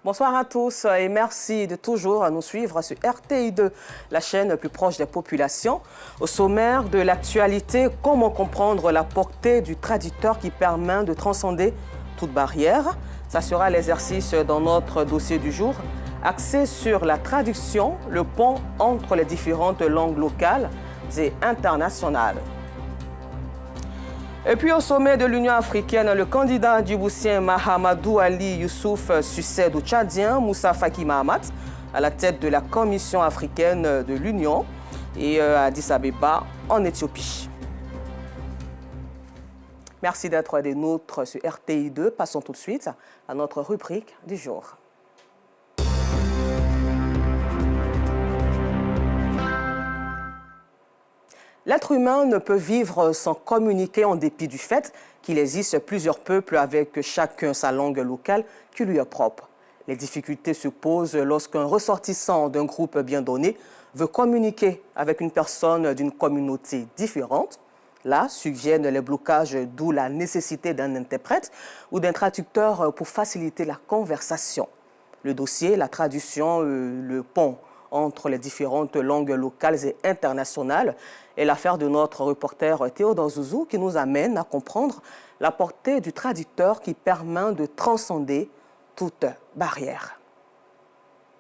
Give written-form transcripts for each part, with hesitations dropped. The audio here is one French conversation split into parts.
Bonsoir à tous et merci de toujours nous suivre sur RTI2, la chaîne plus proche des populations. Au sommaire de l'actualité, comment comprendre la portée du traducteur qui permet de transcender toute barrière. Ça sera l'exercice dans notre dossier du jour, axé sur la traduction, le pont entre les différentes langues locales et internationales. Et puis au sommet de l'Union africaine, le candidat djiboutien Mahamadou Ali Youssouf succède au Tchadien Moussa Faki Mahamat à la tête de la Commission africaine de l'Union et à Addis Abeba en Éthiopie. Merci d'être des nôtres sur RTI2. Passons tout de suite à notre rubrique du jour. L'être humain ne peut vivre sans communiquer en dépit du fait qu'il existe plusieurs peuples avec chacun sa langue locale qui lui est propre. Les difficultés se posent lorsqu'un ressortissant d'un groupe bien donné veut communiquer avec une personne d'une communauté différente. Là surviennent les blocages, d'où la nécessité d'un interprète ou d'un traducteur pour faciliter la conversation. Le dossier, la traduction, le pont entre les différentes langues locales et internationales est l'affaire de notre reporter Théodore Zouzou qui nous amène à comprendre la portée du traducteur qui permet de transcender toute barrière.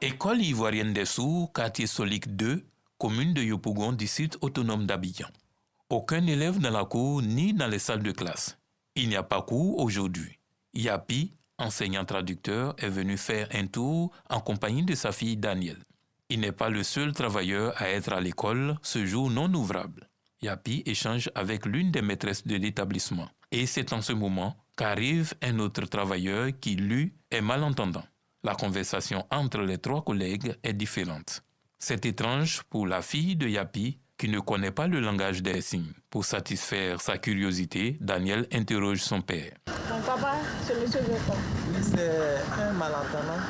École ivoirienne des sourds, quartier Solik 2, commune de Yopougon, district autonome d'Abidjan. Aucun élève dans la cour ni dans les salles de classe. Il n'y a pas cours aujourd'hui. Yapi, enseignant traducteur, est venu faire un tour en compagnie de sa fille Danielle. Il n'est pas le seul travailleur à être à l'école ce jour non ouvrable. Yapi échange avec l'une des maîtresses de l'établissement. Et c'est en ce moment qu'arrive un autre travailleur qui, lui, est malentendant. La conversation entre les trois collègues est différente. C'est étrange pour la fille de Yapi qui ne connaît pas le langage des signes. Pour satisfaire sa curiosité, Daniel interroge son père. Mon papa, ce monsieur veut quoi? C'est un malentendant.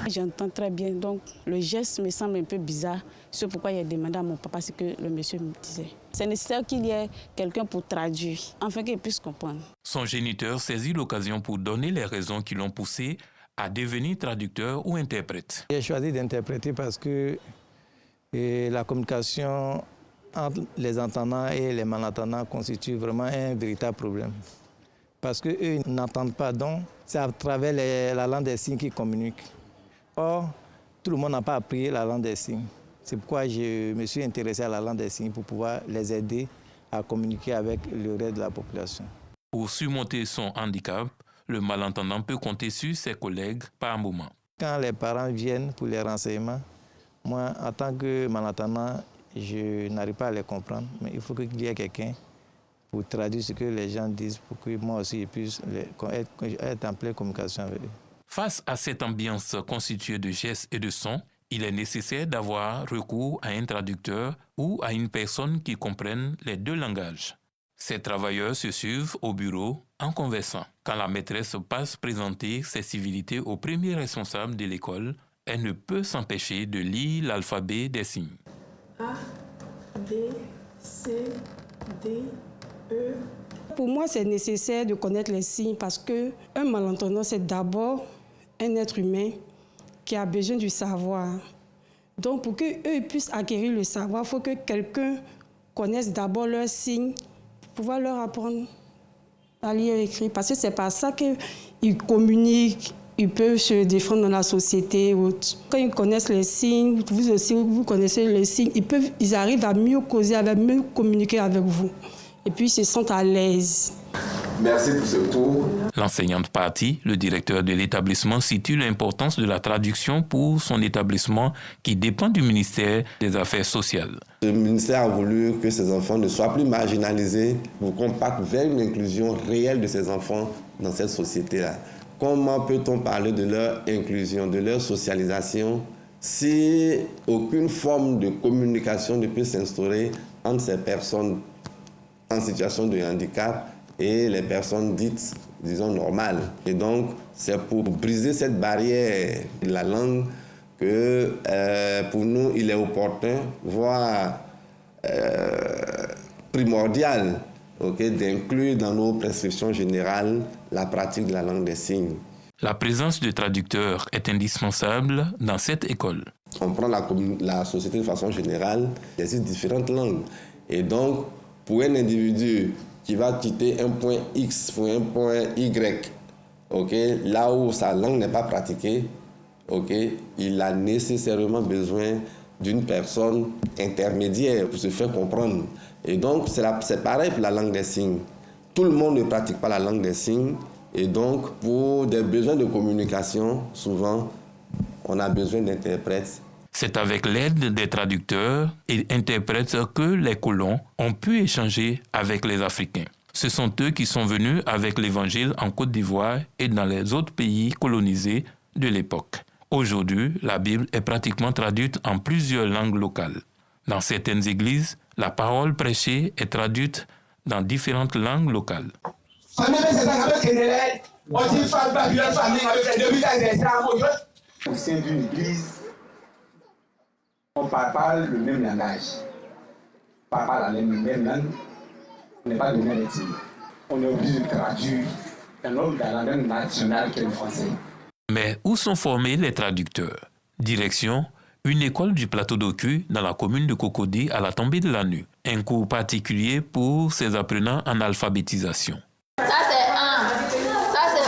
J'entends très bien, donc le geste me semble un peu bizarre. C'est pourquoi il a demandé à mon papa ce que le monsieur me disait. C'est nécessaire qu'il y ait quelqu'un pour traduire, afin qu'il puisse comprendre. Son géniteur saisit l'occasion pour donner les raisons qui l'ont poussé à devenir traducteur ou interprète. J'ai choisi d'interpréter parce que la communication entre les entendants et les malentendants constitue vraiment un véritable problème. Parce qu'eux n'entendent pas, donc c'est à travers la langue des signes qu'ils communiquent. Or, tout le monde n'a pas appris la langue des signes. C'est pourquoi je me suis intéressé à la langue des signes pour pouvoir les aider à communiquer avec le reste de la population. Pour surmonter son handicap, le malentendant peut compter sur ses collègues par moment. Quand les parents viennent pour les renseignements, moi, en tant que malentendant, je n'arrive pas à les comprendre, mais il faut qu'il y ait quelqu'un pour traduire ce que les gens disent pour que moi aussi je puisse être en pleine communication avec eux. Face à cette ambiance constituée de gestes et de sons, il est nécessaire d'avoir recours à un traducteur ou à une personne qui comprenne les deux langages. Ces travailleurs se suivent au bureau en conversant. Quand la maîtresse passe présenter ses civilités au premier responsable de l'école, elle ne peut s'empêcher de lire l'alphabet des signes. A, B, C, D, E. Pour moi, c'est nécessaire de connaître les signes parce qu'un malentendant, c'est d'abord un être humain qui a besoin du savoir. Donc, pour qu'eux puissent acquérir le savoir, il faut que quelqu'un connaisse d'abord leurs signes pour pouvoir leur apprendre à lire et écrire. Parce que c'est par ça qu'ils communiquent, ils peuvent se défendre dans la société. Quand ils connaissent les signes, vous aussi, vous connaissez les signes, ils arrivent à mieux causer, à mieux communiquer avec vous. Et puis, ils se sentent à l'aise. Merci pour ce cours. L'enseignante partie, le directeur de l'établissement situe l'importance de la traduction pour son établissement qui dépend du ministère des Affaires sociales. Le ministère a voulu que ces enfants ne soient plus marginalisés pour qu'on parte vers une inclusion réelle de ces enfants dans cette société-là. Comment peut-on parler de leur inclusion, de leur socialisation, si aucune forme de communication ne peut s'instaurer entre ces personnes en situation de handicap et les personnes dites, disons, normales. Et donc, c'est pour briser cette barrière de la langue que, pour nous, il est opportun, voire primordial, d'inclure dans nos prescriptions générales la pratique de la langue des signes. La présence de traducteurs est indispensable dans cette école. On prend la société de façon générale, il existe différentes langues. Et donc, pour un individu qui va quitter un point X pour un point Y, okay, là où sa langue n'est pas pratiquée, okay, il a nécessairement besoin d'une personne intermédiaire pour se faire comprendre. Et donc, c'est pareil pour la langue des signes. Tout le monde ne pratique pas la langue des signes. Et donc, pour des besoins de communication, souvent, on a besoin d'interprètes. C'est avec l'aide des traducteurs et interprètes que les colons ont pu échanger avec les Africains. Ce sont eux qui sont venus avec l'Évangile en Côte d'Ivoire et dans les autres pays colonisés de l'époque. Aujourd'hui, la Bible est pratiquement traduite en plusieurs langues locales. Dans certaines églises, la parole prêchée est traduite dans différentes langues locales. Au sein d'une église, on parle le même langage. On parle la même langue, on n'est pas de même ethnie. On est obligé de traduire un autre dans la langue nationale qu'est le français. Mais où sont formés les traducteurs? Direction, une école du plateau d'Oku dans la commune de Cocody à la tombée de la nuit. Un cours particulier pour ses apprenants en alphabétisation. Ça c'est un, ça c'est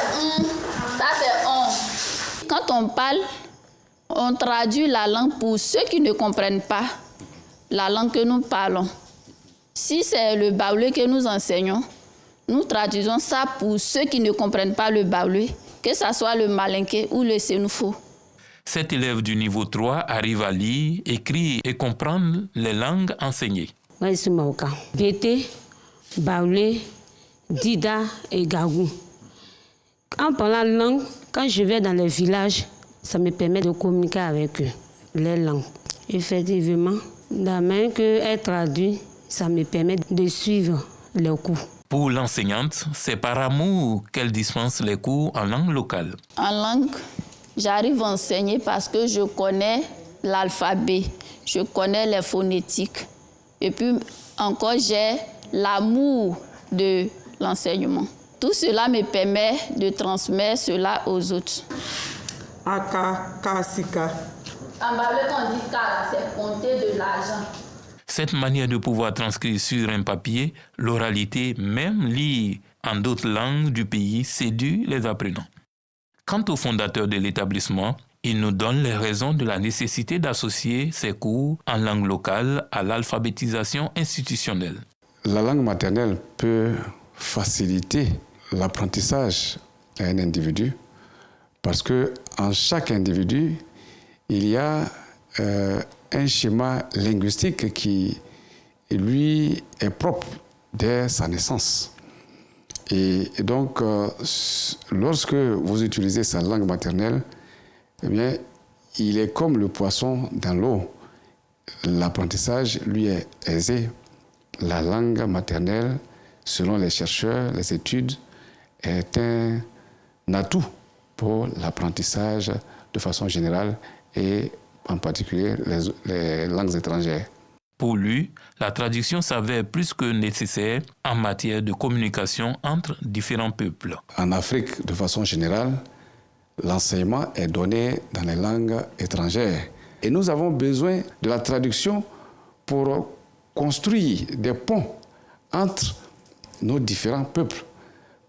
ça c'est on. Quand on parle, on traduit la langue pour ceux qui ne comprennent pas la langue que nous parlons. Si c'est le baoulé que nous enseignons, nous traduisons ça pour ceux qui ne comprennent pas le baoulé, que ce soit le malinké ou le sénoufo. Cet élève du niveau 3 arrive à lire, écrire et comprendre les langues enseignées. Moi, je suis Maoka. Bété, baoulé, dida et gagou. En parlant langue, quand je vais dans les villages, ça me permet de communiquer avec eux, les langues. Effectivement, la main qu'elle traduit, ça me permet de suivre les cours. Pour l'enseignante, c'est par amour qu'elle dispense les cours en langue locale. En langue, j'arrive à enseigner parce que je connais l'alphabet, je connais les phonétiques. Et puis encore, j'ai l'amour de l'enseignement. Tout cela me permet de transmettre cela aux autres. Aka, kasika. En baoulé, on dit kala, c'est compter de l'argent. Cette manière de pouvoir transcrire sur un papier l'oralité, même lire en d'autres langues du pays, séduit les apprenants. Quant au fondateur de l'établissement, il nous donne les raisons de la nécessité d'associer ces cours en langue locale à l'alphabétisation institutionnelle. La langue maternelle peut faciliter l'apprentissage à un individu parce qu'en chaque individu, il y a un schéma linguistique qui, lui, est propre dès sa naissance. Et donc, lorsque vous utilisez sa langue maternelle, eh bien, il est comme le poisson dans l'eau. L'apprentissage, lui, est aisé. La langue maternelle, selon les chercheurs, les études, est un atout pour l'apprentissage de façon générale et en particulier les langues étrangères. Pour lui, la traduction s'avère plus que nécessaire en matière de communication entre différents peuples. En Afrique, de façon générale, l'enseignement est donné dans les langues étrangères. Et nous avons besoin de la traduction pour construire des ponts entre nos différents peuples.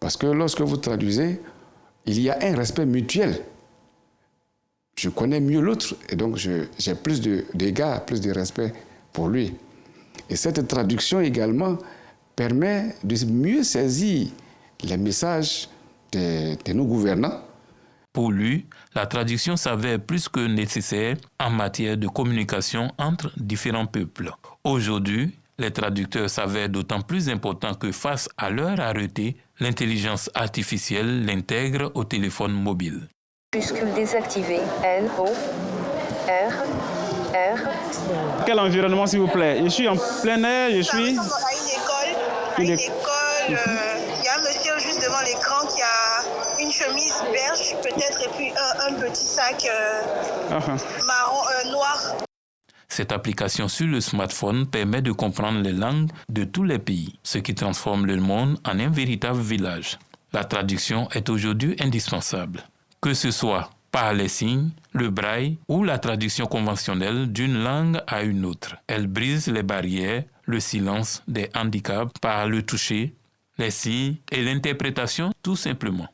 Parce que lorsque vous traduisez, il y a un respect mutuel. Je connais mieux l'autre et donc j'ai plus d'égards, plus de respect pour lui. Et cette traduction également permet de mieux saisir les messages de nos gouvernants. Pour lui, la traduction s'avère plus que nécessaire en matière de communication entre différents peuples. Aujourd'hui, les traducteurs s'avèrent d'autant plus importants que face à leur rareté, l'intelligence artificielle l'intègre au téléphone mobile. Majuscule désactivé. L, O, R, R. Quel environnement, s'il vous plaît? Je suis en plein air, je suis... À une école, il y a un monsieur juste devant l'écran qui a une chemise beige, peut-être, et puis un petit sac marron, noir. Cette application sur le smartphone permet de comprendre les langues de tous les pays, ce qui transforme le monde en un véritable village. La traduction est aujourd'hui indispensable. que ce soit par les signes, le braille ou la traduction conventionnelle d'une langue à une autre. Elle brise les barrières, le silence des handicaps par le toucher, les signes et l'interprétation tout simplement.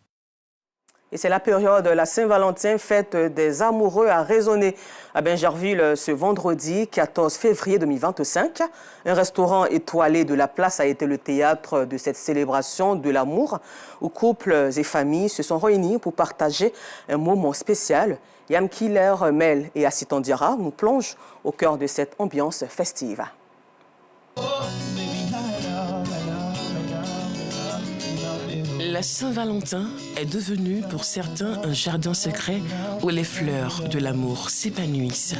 Et c'est la période de la Saint-Valentin, fête des amoureux, a résonné à Bingerville ce vendredi 14 février 2025. Un restaurant étoilé de la place a été le théâtre de cette célébration de l'amour où couples et familles se sont réunis pour partager un moment spécial. Yam Killer, Mel et Assitandira nous plongent au cœur de cette ambiance festive. La Saint-Valentin est devenue pour certains un jardin secret où les fleurs de l'amour s'épanouissent.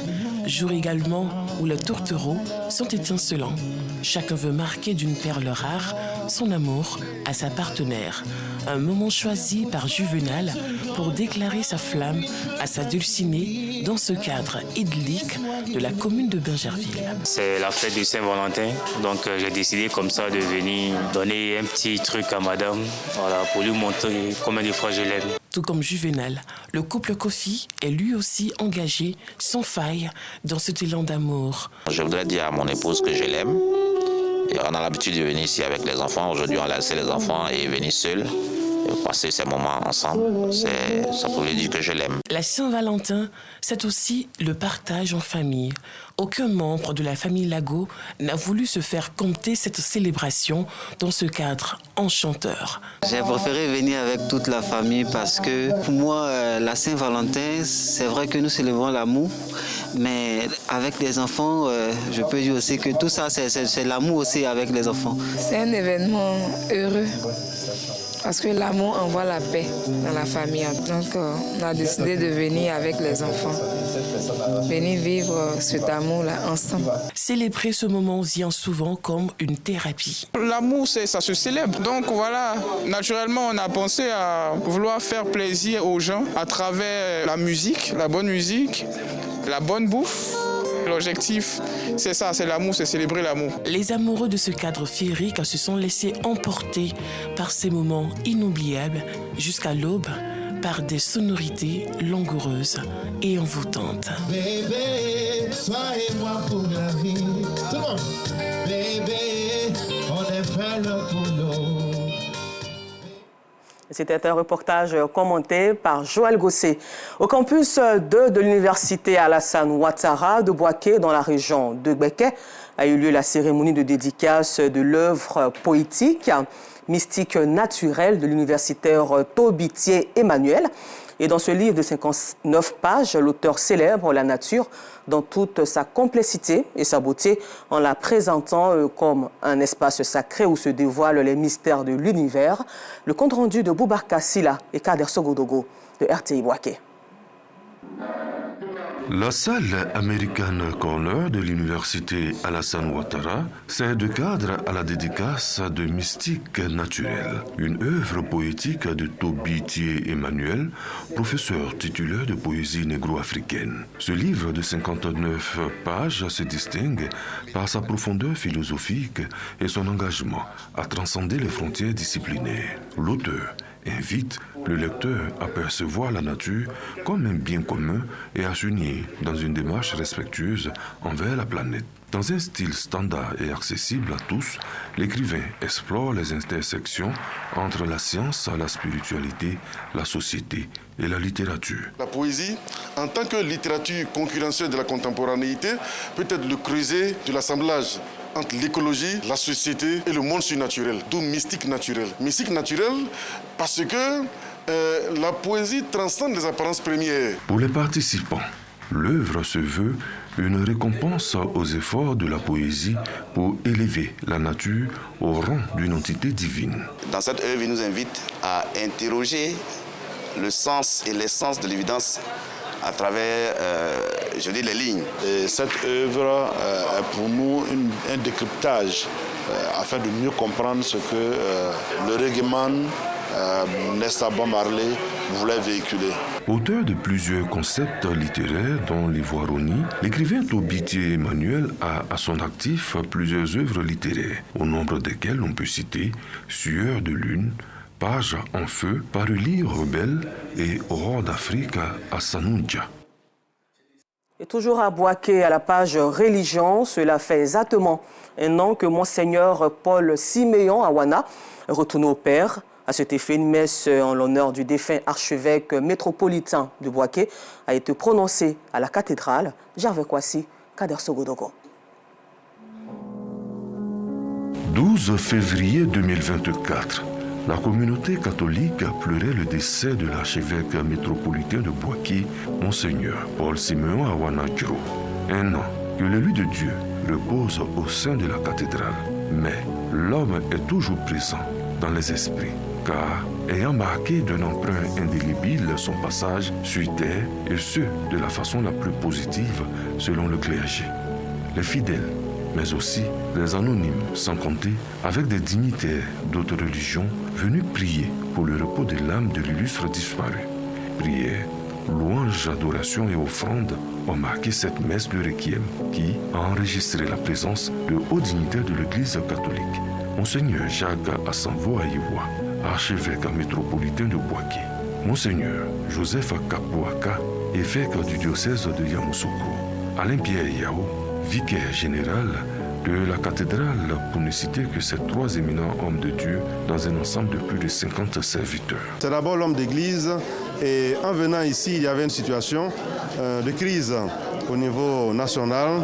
Jour également où les tourtereaux sont étincelants. Chacun veut marquer d'une perle rare son amour à sa partenaire. Un moment choisi par Juvenal pour déclarer sa flamme à sa dulcinée dans ce cadre idyllique de la commune de Bingerville. C'est la fête du Saint-Valentin, donc j'ai décidé comme ça de venir donner un petit truc à madame, voilà, pour lui montrer combien de fois je l'aime. Tout comme Juvenal, le couple Kofi est lui aussi engagé sans faille dans cet élan d'amour. Je voudrais dire à mon épouse que je l'aime. Et on a l'habitude de venir ici avec les enfants. Aujourd'hui, on a laissé les enfants et venir seuls. Et passer ces moments ensemble, ça pouvait dire que je l'aime. La Saint-Valentin, c'est aussi le partage en famille. Aucun membre de la famille Lago n'a voulu se faire compter cette célébration dans ce cadre enchanteur. J'ai préféré venir avec toute la famille parce que pour moi, la Saint-Valentin, c'est vrai que nous célébrons l'amour, mais avec les enfants, je peux dire aussi que tout ça, c'est l'amour aussi avec les enfants. C'est un événement heureux. Parce que l'amour envoie la paix dans la famille. Donc, on a décidé de venir avec les enfants. Venir vivre cet amour-là ensemble. Célébrer ce moment vient souvent comme une thérapie. L'amour, ça se célèbre. Donc voilà, naturellement, on a pensé à vouloir faire plaisir aux gens à travers la musique, la bonne musique, la bonne bouffe. L'objectif, c'est ça, c'est l'amour, c'est célébrer l'amour. Les amoureux de ce cadre féerique se sont laissés emporter par ces moments inoubliables jusqu'à l'aube par des sonorités langoureuses et envoûtantes. Bébé, toi et moi pour la vie. Tout le monde. Bébé, on est fait l'un pour l'autre. C'était un reportage commenté par Joël Gosset. Au campus 2 de l'université Alassane Ouattara de Bouaké, dans la région de Gbeke, a eu lieu la cérémonie de dédicace de l'œuvre poétique Mystique naturelle de l'universitaire Tobitier Emmanuel. Et dans ce livre de 59 pages, l'auteur célèbre la nature dans toute sa complexité et sa beauté en la présentant comme un espace sacré où se dévoilent les mystères de l'univers. Le compte-rendu de Boubarka Silla et Kader Sogodogo de RTI Bouaké. La salle American Corner de l'université Alassane Ouattara sert de cadre à la dédicace de Mystique naturelle, une œuvre poétique de Tobitier Emmanuel, professeur titulaire de poésie négro-africaine. Ce livre de 59 pages se distingue par sa profondeur philosophique et son engagement à transcender les frontières disciplinaires. L'auteur invite le lecteur à percevoir la nature comme un bien commun et à s'unir dans une démarche respectueuse envers la planète. Dans un style standard et accessible à tous, l'écrivain explore les intersections entre la science, la spiritualité, la société et la littérature. La poésie, en tant que littérature concurrentielle de la contemporanéité, peut être le creuset de l'assemblage entre l'écologie, la société et le monde surnaturel, d'où mystique naturel. Mystique naturel parce que la poésie transcende les apparences premières. Pour les participants, l'œuvre se veut une récompense aux efforts de la poésie pour élever la nature au rang d'une entité divine. Dans cette œuvre, il nous invite à interroger le sens et l'essence de l'évidence à travers, les lignes. Et cette œuvre est pour nous un décryptage afin de mieux comprendre ce que le reggaeman Nesta Bob Marley voulait véhiculer. Auteur de plusieurs concepts littéraires, dont l'Ivoironie, l'écrivain Tobitier Emmanuel a à son actif plusieurs œuvres littéraires, au nombre desquelles on peut citer Sueur de lune, Page en feu par Eli Rebelle et roi d'Afrique à Sanoudja. Et toujours à Bouaké, à la page religion, cela fait exactement un an que Monseigneur Paul Siméon Awana retourne au Père. À cet effet, une messe en l'honneur du défunt archevêque métropolitain de Bouaké a été prononcée à la cathédrale. Gervais Kwasi, Kader Sogodogo. 12 février 2024, la communauté catholique a pleuré le décès de l'archevêque métropolitain de Bouaké, Monseigneur Paul Siméon Awana Djiro. Un an que l'élu de Dieu repose au sein de la cathédrale. Mais l'homme est toujours présent dans les esprits, car ayant marqué d'un emprunt indélébile son passage sur terre, et ce, de la façon la plus positive selon le clergé. Les fidèles, mais aussi les anonymes, sans compter avec des dignitaires d'autres religions venus prier pour le repos de l'âme de l'illustre disparu. Prières, louanges, adorations et offrandes ont marqué cette messe de Requiem qui a enregistré la présence de hauts dignitaires de l'Église catholique. Monseigneur Jacques Asanvo Aïwa, archevêque métropolitain de Bouaké. Monseigneur Joseph Kapouaka, évêque du diocèse de Yamoussoukro. Alain Pierre Yao, vicaire général de la cathédrale, pour ne citer que ces trois éminents hommes de Dieu dans un ensemble de plus de 50 serviteurs. C'est d'abord l'homme d'église et en venant ici, il y avait une situation de crise au niveau national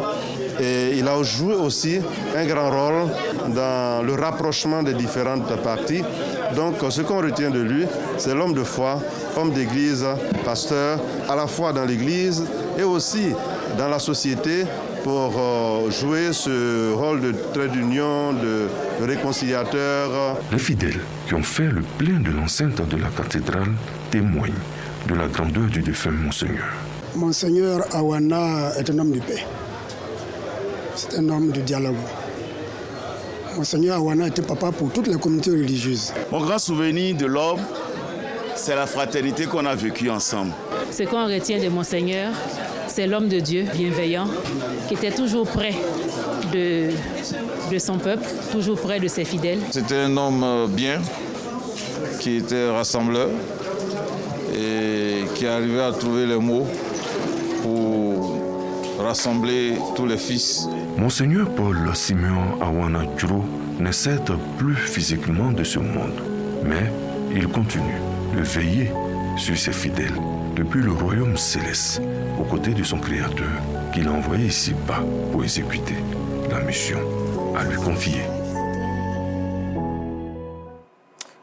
et il a joué aussi un grand rôle dans le rapprochement des différentes parties. Donc ce qu'on retient de lui, c'est l'homme de foi, homme d'église, pasteur, à la fois dans l'église et aussi dans la société pour jouer ce rôle de trait d'union, de réconciliateur. Les fidèles qui ont fait le plein de l'enceinte de la cathédrale témoignent de la grandeur du défunt Monseigneur. Monseigneur Awana est un homme de paix. C'est un homme de dialogue. Monseigneur Awana était papa pour toutes les communautés religieuses. Mon grand souvenir de l'homme, c'est la fraternité qu'on a vécue ensemble. Ce qu'on retient de Monseigneur, c'est l'homme de Dieu bienveillant, qui était toujours près de son peuple, toujours près de ses fidèles. C'était un homme bien, qui était rassembleur et qui arrivait à trouver les mots pour rassembler tous les fils. Monseigneur Paul Siméon Awana Djiro ne cède plus physiquement de ce monde, mais il continue de veiller sur ses fidèles depuis le royaume céleste, aux côtés de son Créateur, qu'il a envoyé ici-bas pour exécuter la mission à lui confier.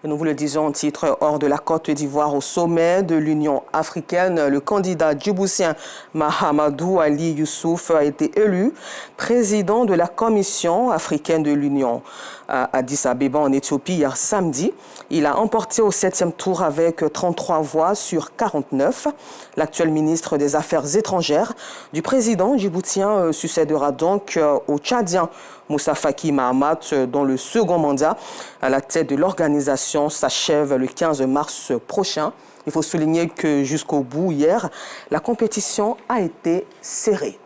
Et nous vous le disons en titre, hors de la Côte d'Ivoire au sommet de l'Union africaine, le candidat djiboutien Mahamadou Ali Youssouf a été élu président de la Commission africaine de l'Union à Addis Abeba en Éthiopie hier samedi. Il a emporté au 7e tour avec 33 voix sur 49. L'actuel ministre des Affaires étrangères du président djiboutien succédera donc au Tchadien Moussa Faki Mahamat, dont le second mandat à la tête de l'organisation s'achève le 15 mars prochain. Il faut souligner que jusqu'au bout, hier, la compétition a été serrée.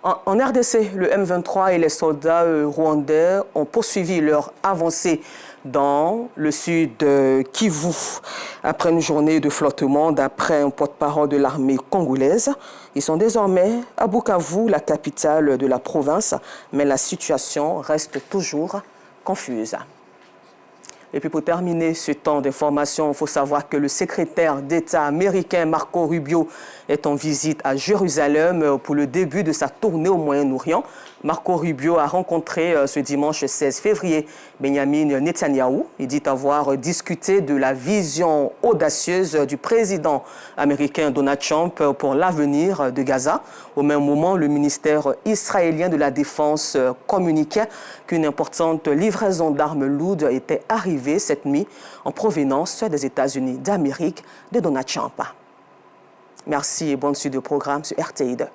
En RDC, le M23 et les soldats rwandais ont poursuivi leur avancée dans le sud de Kivu. Après une journée de flottement, d'après un porte-parole de l'armée congolaise, ils sont désormais à Bukavu, la capitale de la province, mais la situation reste toujours confuse. Et puis pour terminer ce temps d'information, il faut savoir que le secrétaire d'État américain Marco Rubio est en visite à Jérusalem pour le début de sa tournée au Moyen-Orient. Marco Rubio a rencontré ce dimanche 16 février Benjamin Netanyahou. Il dit avoir discuté de la vision audacieuse du président américain Donald Trump pour l'avenir de Gaza. Au même moment, le ministère israélien de la Défense communiquait qu'une importante livraison d'armes lourdes était arrivée cette nuit en provenance des États-Unis d'Amérique de Donald Trump. Merci et bonne suite de programme sur RTI2.